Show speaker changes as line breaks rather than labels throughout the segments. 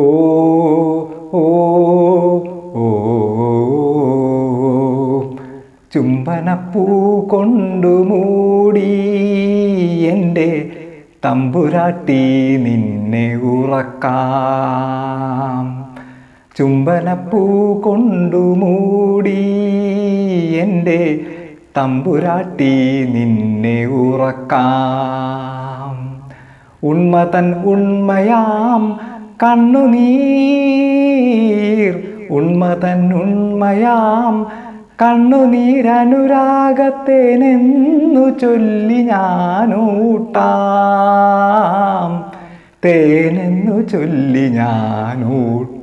ഓ ഓ ഓ ചുംബനപ്പൂ കൊണ്ടു മൂടി എൻ്റെ തമ്പുരാട്ടി നിന്നെ ഉറക്കാം. ചുംബനപ്പൂ കൊണ്ടു മൂടി എൻ്റെ തമ്പുരാട്ടി നിന്നെ ഉറക്കാം. ഉണ്മതൻ ഉണ്മയാം കണ്ണുനീർ, ഉണ്മതൻ ഉണ്മയാം കണ്ണുനീരനുരാഗത്തേനെന്നു ചൊല്ലി ഞാനൂട്ടാം, തേനെന്നു ചൊല്ലി ഞാനൂട്ടാം.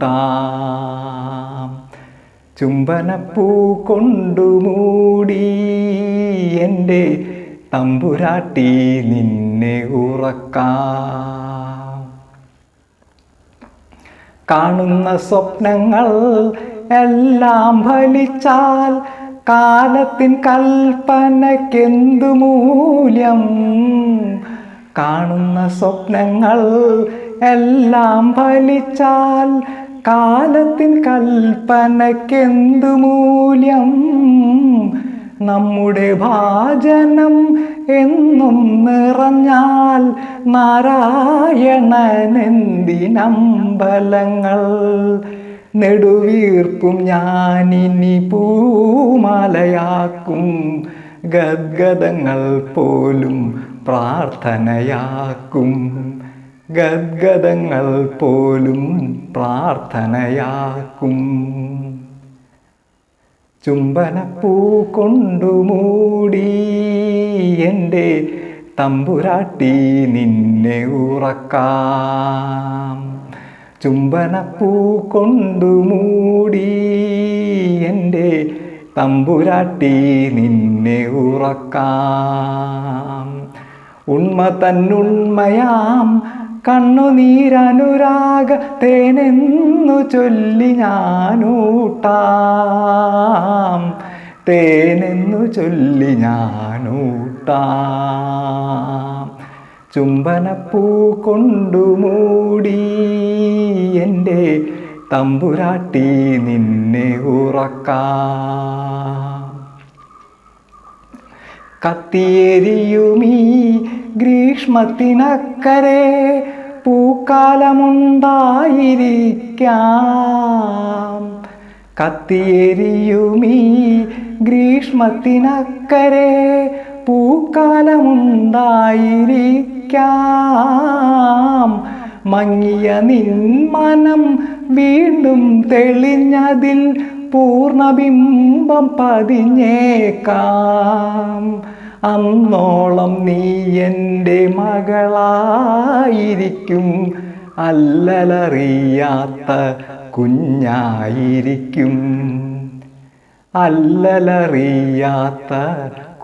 ചുംബനപ്പൂ കൊണ്ടു മൂടി എൻ്റെ തമ്പുരാട്ടി നിന്നെ ഉറക്കാം. കാണുന്ന സ്വപ്നങ്ങൾ എല്ലാം ഫലിച്ചാൽ കാലത്തിൻ കൽപ്പനയ്ക്കെന്തു മൂല്യം. കാണുന്ന സ്വപ്നങ്ങൾ എല്ലാം ഫലിച്ചാൽ കാലത്തിൻ കൽപ്പനയ്ക്കെന്തു മൂല്യം. നമ്മുടെ ഭാജനം എന്നും നിറഞ്ഞാൽ നാരായണനെന്തിനമ്പലങ്ങൾ. നെടുവീർപ്പും ഞാനിനി പൂമാലയാക്കും, ഗദ്ഗദങ്ങൾ പോലും പ്രാർത്ഥനയാക്കും, ഗദ്ഗദങ്ങൾ പോലും പ്രാർത്ഥനയാക്കും. ചുംബനപ്പൂ കൊണ്ടു മൂടി എൻ്റെ തമ്പുരാട്ടി നിന്നെ ഉറക്കാം. ചുംബനപ്പൂ കൊണ്ടു മൂടി എൻ്റെ തമ്പുരാട്ടി നിന്നെ ഉറക്കാം. ഉണ്മ തന്നുണ്മയാം കണ്ണുനീരനുരാഗത്തേനെന്നു ചൊല്ലി ഞാനൂട്ടാം, തേനെന്നു ചൊല്ലി ഞാനൂട്ടാം. ചുംബനപ്പൂ കൊണ്ടു മൂടി എൻ്റെ തമ്പുരാട്ടി നിന്നെ ഉറക്കാം. കത്തിയെരിയുമീ ഗ്രീഷ്മത്തിനക്കരെ പൂക്കാലമുണ്ടായിരിക്കാം. കത്തിയെരിയുമീ ഗ്രീഷ്മത്തിനക്കരെ പൂക്കാലമുണ്ടായിരിക്കാം. മങ്ങിയ നിന്മനം വീണ്ടും തെളിഞ്ഞതിൽ പൂർണ്ണബിംബം പതിഞ്ഞേക്കാം. അന്നോളം നീ എൻ്റെ മകളായിരിക്കും, അല്ലലറിയാത്ത കുഞ്ഞായിരിക്കും, അല്ലലറിയാത്ത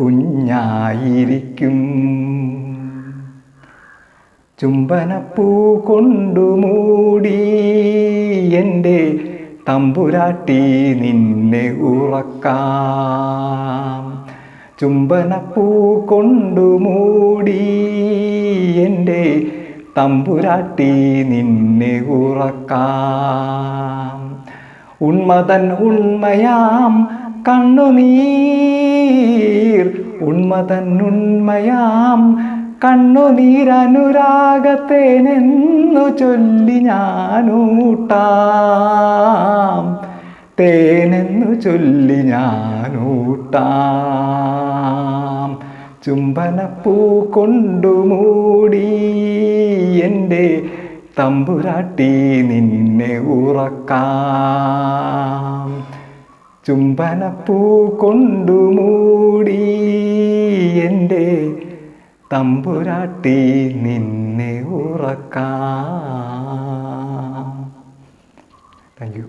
കുഞ്ഞായിരിക്കും. ചുംബനപ്പൂ കൊണ്ടു മൂടി എൻ്റെ തമ്പുരാട്ടി നിന്നെ ഉറക്കാം. ചുംബനപ്പൂ കൊണ്ടു മൂടി എൻ്റെ തമ്പുരാട്ടി നിന്നെ ഉറക്കാം. ഉണ്മതൻ ഉണ്മയാം കണ്ണുനീർ, ഉണ്മതൻ ഉണ്മയാം കണ്ണുനീരനുരാഗത്തേനെന്നു ചൊല്ലി ഞാനൂട്ടാം, തേനെന്നു ചൊല്ലി ഞാനൂട്ടാം. ചുംബനപ്പൂ കൊണ്ടു മൂടി എൻ്റെ തമ്പുരാട്ടി നിന്നെ ഉറക്കാം. ചുംബനപ്പൂ കൊണ്ടു മൂടി എൻ്റെ തമ്പുരാട്ടി നിന്നെ ഉറക്കാം. Thank you.